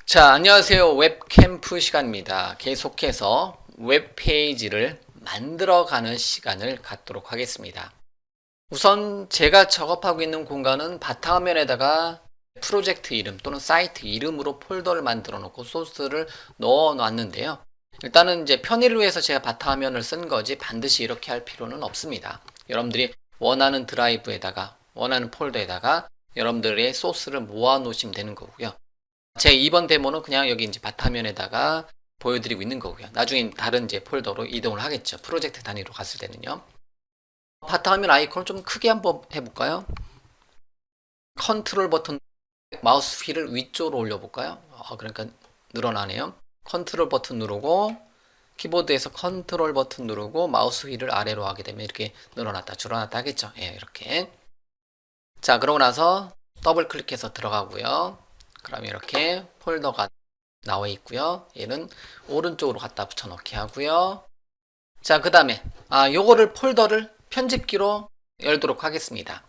자, 안녕하세요. 웹캠프 시간입니다. 계속해서 웹페이지를 만들어가는 시간을 갖도록 하겠습니다. 우선 제가 작업하고 있는 공간은 바탕화면에다가 프로젝트 이름 또는 사이트 이름으로 폴더를 만들어 놓고 소스를 넣어 놨는데요. 일단은 이제 편의를 위해서 제가 바탕화면을 쓴 거지 반드시 이렇게 할 필요는 없습니다. 여러분들이 원하는 드라이브에다가 원하는 폴더에다가 여러분들의 소스를 모아 놓으시면 되는 거고요. 제 이번 데모는 그냥 여기 이제 바탕화면에다가 보여드리고 있는 거고요. 나중에 다른 이제 폴더로 이동을 하겠죠. 프로젝트 단위로 갔을 때는요. 바탕화면 아이콘을 좀 크게 한번 해볼까요? 컨트롤 버튼 마우스 휠을 위쪽으로 올려볼까요? 그러니까 늘어나네요. 컨트롤 버튼 누르고 키보드에서 컨트롤 버튼 누르고 마우스 휠을 아래로 하게 되면 이렇게 늘어났다 줄어났다 하겠죠. 예, 이렇게. 자, 그러고 나서 더블 클릭해서 들어가고요. 그러면 이렇게 폴더가 나와 있고요. 얘는 오른쪽으로 갖다 붙여 넣기 하고요. 자, 그 다음에 요거를 폴더를 편집기로 열도록 하겠습니다.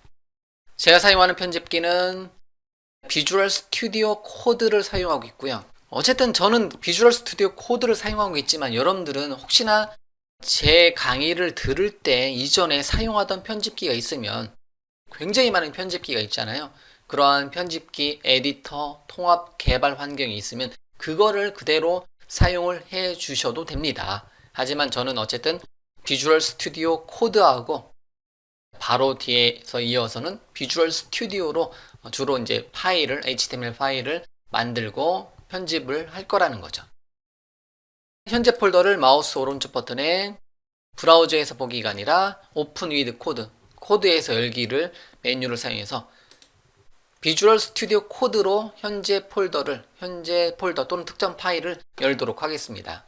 제가 사용하는 편집기는 비주얼 스튜디오 코드를 사용하고 있고요. 어쨌든 저는 비주얼 스튜디오 코드를 사용하고 있지만 여러분들은 혹시나 제 강의를 들을 때 이전에 사용하던 편집기가 있으면 굉장히 많은 편집기가 있잖아요. 그러한 편집기, 에디터, 통합 개발 환경이 있으면 그거를 그대로 사용을 해 주셔도 됩니다. 하지만 저는 어쨌든 비주얼 스튜디오 코드하고 바로 뒤에서 이어서는 비주얼 스튜디오로 주로 이제 파일을, HTML 파일을 만들고 편집을 할 거라는 거죠. 현재 폴더를 마우스 오른쪽 버튼에 브라우저에서 보기가 아니라 오픈 위드 코드, 코드에서 열기를 메뉴를 사용해서 비주얼 스튜디오 코드로 현재 폴더 또는 특정 파일을 열도록 하겠습니다.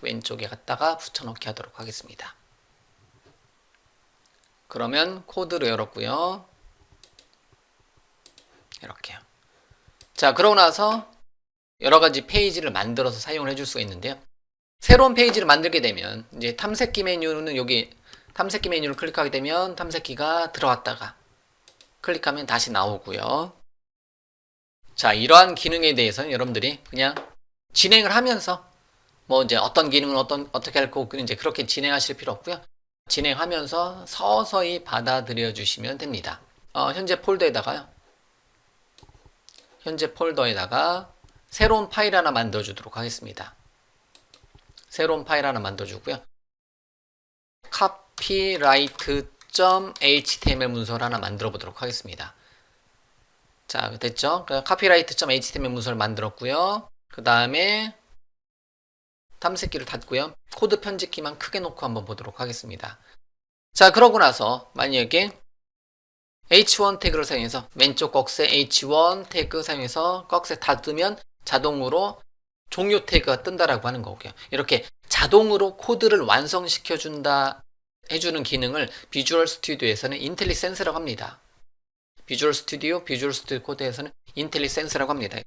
왼쪽에 갖다가 붙여넣기 하도록 하겠습니다. 그러면 코드로 열었고요. 이렇게요. 자, 그러고 나서 여러 가지 페이지를 만들어서 사용을 해줄 수가 있는데요. 새로운 페이지를 만들게 되면 이제 탐색기 메뉴는 여기 탐색기 메뉴를 클릭하게 되면 탐색기가 들어왔다가 클릭하면 다시 나오고요. 자, 이러한 기능에 대해서는 여러분들이 그냥 진행을 하면서 뭐 이제 어떤 기능은 어떻게 할 거고 이제 그렇게 진행하실 필요 없고요. 진행하면서 서서히 받아들여 주시면 됩니다. 현재 폴더에다가요. 현재 폴더에다가 새로운 파일 하나 만들어 주도록 하겠습니다. 새로운 파일 하나 만들어 주고요. copyright.html 문서를 하나 만들어 보도록 하겠습니다. 자, 됐죠? copyright.html 문서를 만들었고요. 그 다음에 탐색기를 닫고요. 코드 편집키만 크게 놓고 한번 보도록 하겠습니다. 자, 그러고 나서 만약에 h1 태그를 사용해서 왼쪽 꺽쇠 h1 태그 사용해서 꺽쇠 닫으면 자동으로 종료 태그가 뜬다라고 하는 거고요. 이렇게 자동으로 코드를 완성시켜 준다 해주는 기능을 비주얼 스튜디오에서는 인텔리센스라고 합니다. 비주얼 스튜디오 코드에서는 인텔리센스라고 합니다.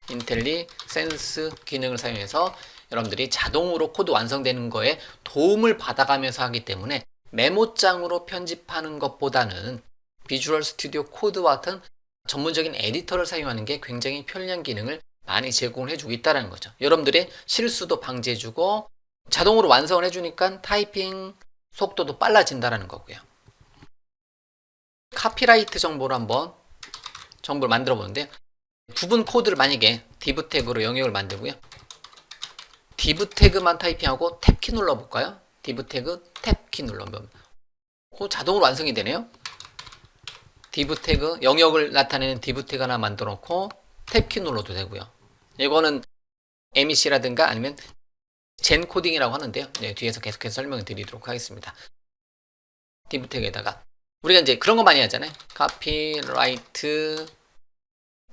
인텔리센스 기능을 사용해서 여러분들이 자동으로 코드 완성되는 거에 도움을 받아가면서 하기 때문에 메모장으로 편집하는 것보다는 비주얼 스튜디오 코드와 같은 전문적인 에디터를 사용하는 게 굉장히 편리한 기능을 많이 제공을 해주고 있다는 거죠. 여러분들의 실수도 방지해주고 자동으로 완성을 해주니까 타이핑 속도도 빨라진다는 거고요. 카피라이트 정보를 만들어 보는데 부분 코드를 만약에 div 태그로 영역을 만들고요. div 태그만 타이핑하고 탭키 눌러볼까요? div 태그 탭키 눌러보면 자동으로 완성이 되네요. div 태그 영역을 나타내는 div 태그 하나 만들어 놓고 탭키 눌러도 되고요. 이거는 MEC라든가 아니면 젠 코딩이라고 하는데요. 네, 뒤에서 계속해서 설명을 드리도록 하겠습니다. div 태그에다가 우리가 이제 그런 거 많이 하잖아요. copyright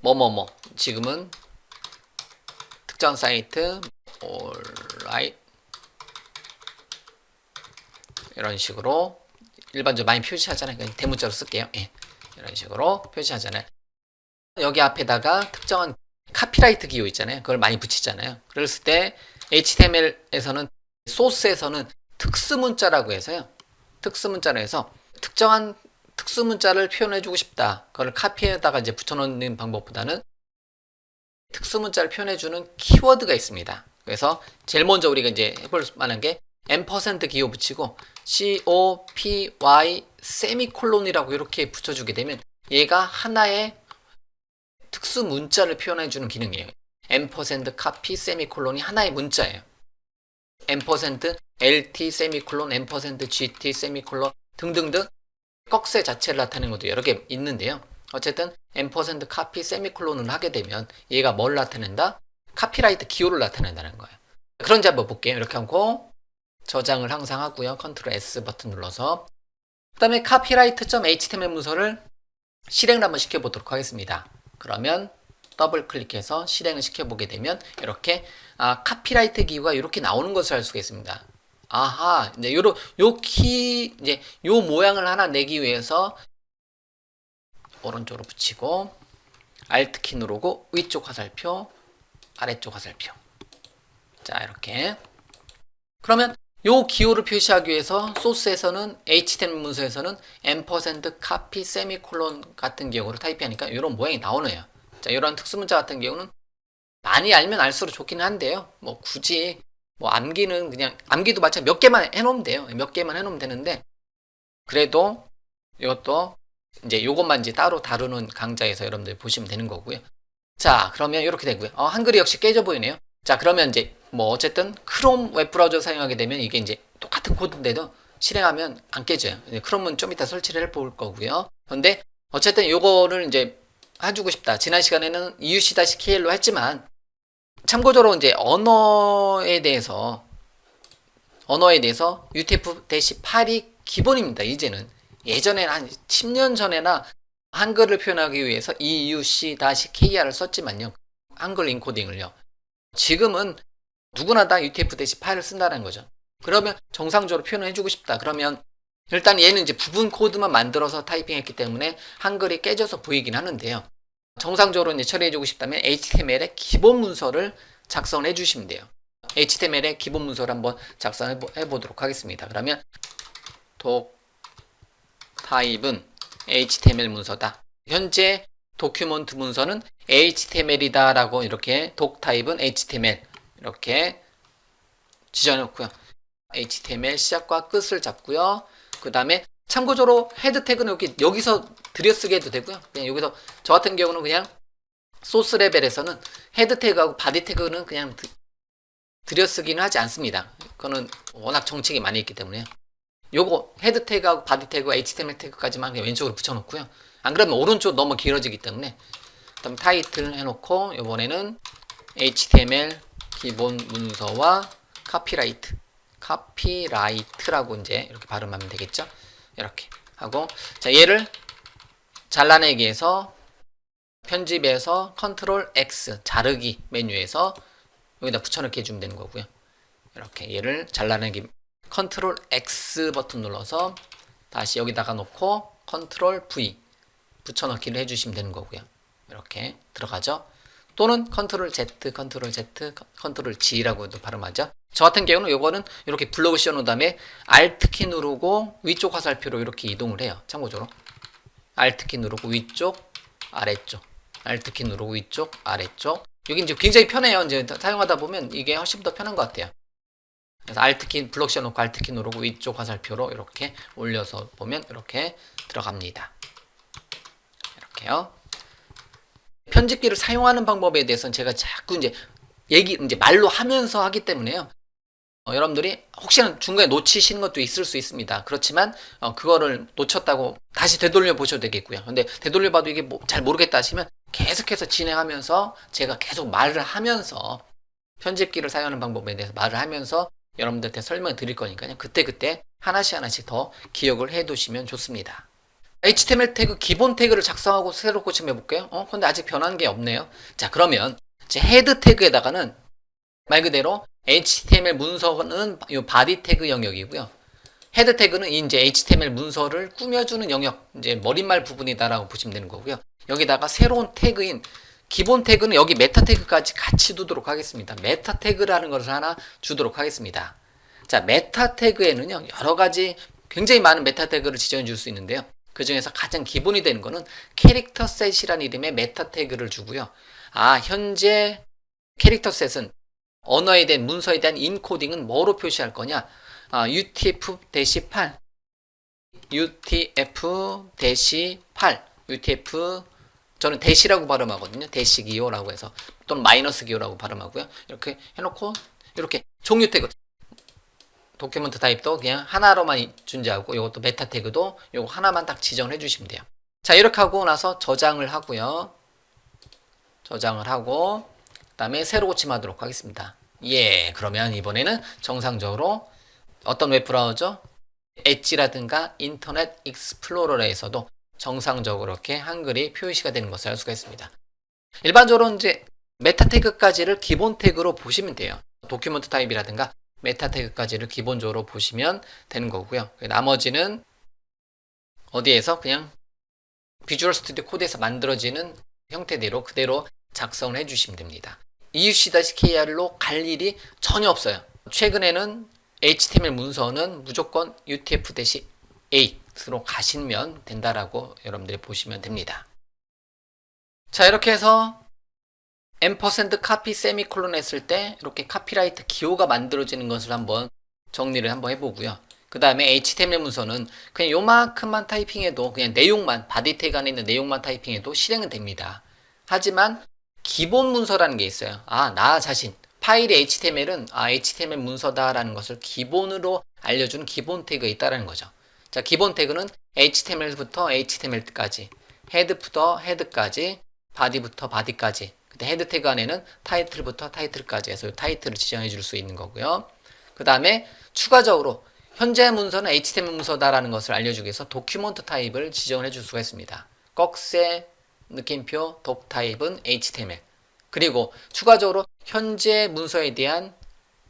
뭐뭐뭐 지금은 특정 사이트 alright 이런 식으로 일반적으로 많이 표시하잖아요. 그러니까 대문자로 쓸게요. 예, 이런 식으로 표시하잖아요. 여기 앞에다가 특정한 카피라이트 기호 있잖아요. 그걸 많이 붙이잖아요. 그랬을 때 HTML에서는 소스에서는 특수문자라고 해서요. 특수문자로 해서 특정한 특수문자를 표현해주고 싶다. 그걸 카피에다가 이제 붙여놓는 방법보다는 특수문자를 표현해주는 키워드가 있습니다. 그래서 제일 먼저 우리가 이제 해볼 만한 게 %, 기호 붙이고 COPY 세미콜론이라고 이렇게 붙여주게 되면 얘가 하나의 특수 문자를 표현해주는 기능이에요. $copy 세미콜론이 하나의 문자예요. %LT 세미콜론, %GT 세미콜론 등등등 꺽쇠 자체를 나타내는 것도 여러 개 있는데요. 어쨌든 %copy 세미콜론을 하게 되면 얘가 뭘 나타낸다? 카피라이트 기호를 나타낸다는 거예요. 그런지 한번 볼게요. 이렇게 하고 저장을 항상 하고요. 컨트롤 S 버튼 눌러서 그 다음에 copyright.html 문서를 실행을 한번 시켜보도록 하겠습니다. 그러면 더블 클릭해서 실행을 시켜보게 되면 이렇게 카피라이트 기호가 이렇게 나오는 것을 알 수가 있습니다. 아하, 이제 이제 요 모양을 하나 내기 위해서 오른쪽으로 붙이고 Alt 키 누르고 위쪽 화살표, 아래쪽 화살표. 자, 이렇게. 그러면 요 기호를 표시하기 위해서 소스에서는 HTML 문서에서는 %copy 세미콜론 같은 경우로 타입하니까 이런 모양이 나오네요. 자, 이런 특수문자 같은 경우는 많이 알면 알수록 좋긴 한데요. 뭐 굳이 뭐 암기는 그냥 암기도 마찬가지 몇 개만 해놓으면 돼요. 몇 개만 해놓으면 되는데 그래도 이것도 이제 요것만 이제 따로 다루는 강좌에서 여러분들 보시면 되는 거고요. 자, 그러면 이렇게 되고요. 한글이 역시 깨져 보이네요. 자, 그러면 이제 뭐 어쨌든 크롬 웹브라우저 사용하게 되면 이게 이제 똑같은 코드인데도 실행하면 안 깨져요. 크롬은 좀 이따 설치를 해볼 거고요. 그런데 어쨌든 요거를 이제 해주고 싶다. 지난 시간에는 EUC-KL로 했지만 참고적으로 이제 언어에 대해서 UTF-8이 기본입니다. 이제는 예전에는 한 10년 전에나 한글을 표현하기 위해서 EUC-KR을 썼지만요. 한글 인코딩을요. 지금은 누구나 다 UTF-8을 쓴다는 거죠. 그러면 정상적으로 표현을 해주고 싶다. 그러면 일단 얘는 이제 부분 코드만 만들어서 타이핑했기 때문에 한글이 깨져서 보이긴 하는데요. 정상적으로 이제 처리해주고 싶다면 HTML의 기본 문서를 작성해 주시면 돼요. HTML의 기본 문서를 한번 작성해 보도록 하겠습니다. 그러면 독 타입은 HTML 문서다. 현재 도큐먼트 문서는 HTML이다 라고 이렇게 독 타입은 HTML 이렇게 지정해놓고요. HTML 시작과 끝을 잡고요. 그 다음에 참고적으로 헤드 태그는 여기서 들여쓰게 해도 되고요. 그냥 여기서 저 같은 경우는 그냥 소스 레벨에서는 헤드 태그하고 바디 태그는 그냥 들여쓰기는 하지 않습니다. 그거는 워낙 정책이 많이 있기 때문에 요거 헤드 태그하고 바디 태그, HTML 태그까지만 그냥 왼쪽으로 붙여놓고요. 안 그러면 오른쪽 너무 길어지기 때문에 그다음 타이틀 해놓고 이번에는 HTML 기본 문서와 카피라이트라고 이제 이렇게 발음하면 되겠죠. 이렇게 하고 자 얘를 잘라내기 해서 편집에서 컨트롤 X 자르기 메뉴에서 여기다 붙여넣기 해주면 되는 거고요. 이렇게 얘를 잘라내기 컨트롤 X 버튼 눌러서 다시 여기다가 놓고 컨트롤 V 붙여넣기를 해주시면 되는 거고요. 이렇게 들어가죠. 또는 컨트롤 Z, 컨트롤 G라고도 발음하죠. 저 같은 경우는 요거는 이렇게 블록을 씌워놓은 다음에 Alt 키 누르고 위쪽 화살표로 이렇게 이동을 해요. 참고적으로 Alt 키 누르고 위쪽, 아래쪽, Alt 키 누르고 위쪽, 아래쪽. 여기 이제 굉장히 편해요. 이제 사용하다 보면 이게 훨씬 더 편한 것 같아요. 그래서 Alt 키 블록 씌워놓고 Alt 키 누르고 위쪽 화살표로 이렇게 올려서 보면 이렇게 들어갑니다. 이렇게요. 편집기를 사용하는 방법에 대해서는 제가 자꾸 이제 말로 하면서 하기 때문에요. 여러분들이 혹시나 중간에 놓치시는 것도 있을 수 있습니다. 그렇지만 그거를 놓쳤다고 다시 되돌려 보셔도 되겠고요. 근데 되돌려 봐도 이게 잘 모르겠다 하시면 계속해서 진행하면서 제가 계속 말을 하면서 편집기를 사용하는 방법에 대해서 말을 하면서 여러분들한테 설명을 드릴 거니까요. 그때그때 하나씩 더 기억을 해 두시면 좋습니다. HTML 태그 기본 태그를 작성하고 새로 고침해 볼게요. 근데 아직 변한 게 없네요. 자, 그러면 제 헤드 태그에다가는 말 그대로 HTML 문서는 이 바디 태그 영역이고요. 헤드 태그는 이제 HTML 문서를 꾸며주는 영역, 이제 머릿말 부분이다라고 보시면 되는 거고요. 여기다가 새로운 태그인 기본 태그는 여기 메타 태그까지 같이 두도록 하겠습니다. 메타 태그라는 것을 하나 주도록 하겠습니다. 자, 메타 태그에는요, 여러 가지 굉장히 많은 메타 태그를 지정해 줄 수 있는데요. 그 중에서 가장 기본이 되는 거는 캐릭터 셋이라는 이름의 메타 태그를 주고요. 현재 캐릭터 셋은 언어에 대한 문서에 대한 인코딩은 뭐로 표시할 거냐? UTF-8, UTF-8, 저는 대시라고 발음하거든요. 대시 기호라고 해서 또는 마이너스 기호라고 발음하고요. 이렇게 해놓고 이렇게 종류 태그, 도큐먼트 타입도 그냥 하나로만 존재하고 이것도 메타 태그도 이거 하나만 딱 지정을 해주시면 돼요. 자, 이렇게 하고 나서 저장을 하고요. 저장을 하고 그다음에 새로 고침하도록 하겠습니다. 그러면 이번에는 정상적으로 어떤 웹브라우저, 엣지라든가 인터넷 익스플로러에서도 정상적으로 이렇게 한글이 표시가 되는 것을 알 수가 있습니다. 일반적으로 이제 메타 태그까지를 기본 태그로 보시면 돼요. 도큐먼트 타입이라든가 메타 태그까지를 기본적으로 보시면 되는 거고요. 나머지는 어디에서 그냥 비주얼 스튜디오 코드에서 만들어지는 형태대로 그대로 작성을 해주시면 됩니다. EUC-KR로 갈 일이 전혀 없어요. 최근에는 HTML 문서는 무조건 UTF-8으로 가시면 된다라고 여러분들이 보시면 됩니다. 자, 이렇게 해서 ampersand copy 세미콜론 했을 때 이렇게 카피라이트 기호가 만들어지는 것을 한번 정리를 한번 해보고요. 그 다음에 HTML 문서는 그냥 요만큼만 타이핑해도 그냥 내용만, 바디 태그 안에 있는 내용만 타이핑해도 실행은 됩니다. 하지만 기본 문서라는 게 있어요. 나 자신 파일의 HTML은 HTML 문서다라는 것을 기본으로 알려주는 기본 태그가 있다는 거죠. 자, 기본 태그는 HTML부터 HTML까지, 헤드부터 헤드까지, 바디부터 바디까지, 헤드 태그 안에는 타이틀부터 타이틀까지 해서 타이틀을 지정해 줄 수 있는 거고요. 그 다음에 추가적으로 현재 문서는 HTML 문서다라는 것을 알려주기 위해서 도큐먼트 타입을 지정을 해줄 수가 있습니다. 꺽쇠 느낌표 독 타입은 HTML. 그리고 추가적으로 현재 문서에 대한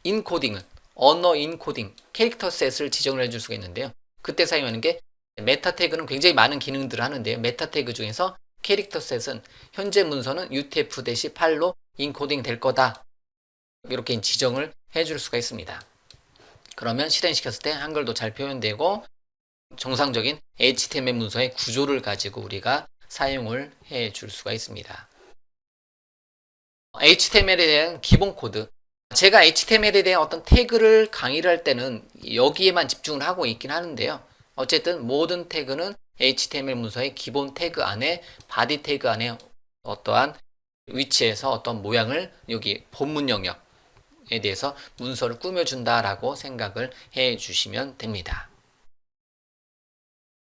인코딩은 언어 인코딩 캐릭터 셋을 지정을 해줄 수가 있는데요. 그때 사용하는 게 메타 태그는 굉장히 많은 기능들을 하는데요. 메타 태그 중에서 캐릭터 셋은 현재 문서는 UTF-8로 인코딩 될 거다. 이렇게 지정을 해줄 수가 있습니다. 그러면 실행시켰을 때 한글도 잘 표현되고 정상적인 HTML 문서의 구조를 가지고 우리가 사용을 해 줄 수가 있습니다. HTML에 대한 기본 코드. 제가 HTML에 대한 어떤 태그를 강의를 할 때는 여기에만 집중을 하고 있긴 하는데요. 어쨌든 모든 태그는 HTML 문서의 기본 태그 안에 바디 태그 안에 어떠한 위치에서 어떤 모양을 여기 본문 영역에 대해서 문서를 꾸며준다라고 생각을 해 주시면 됩니다.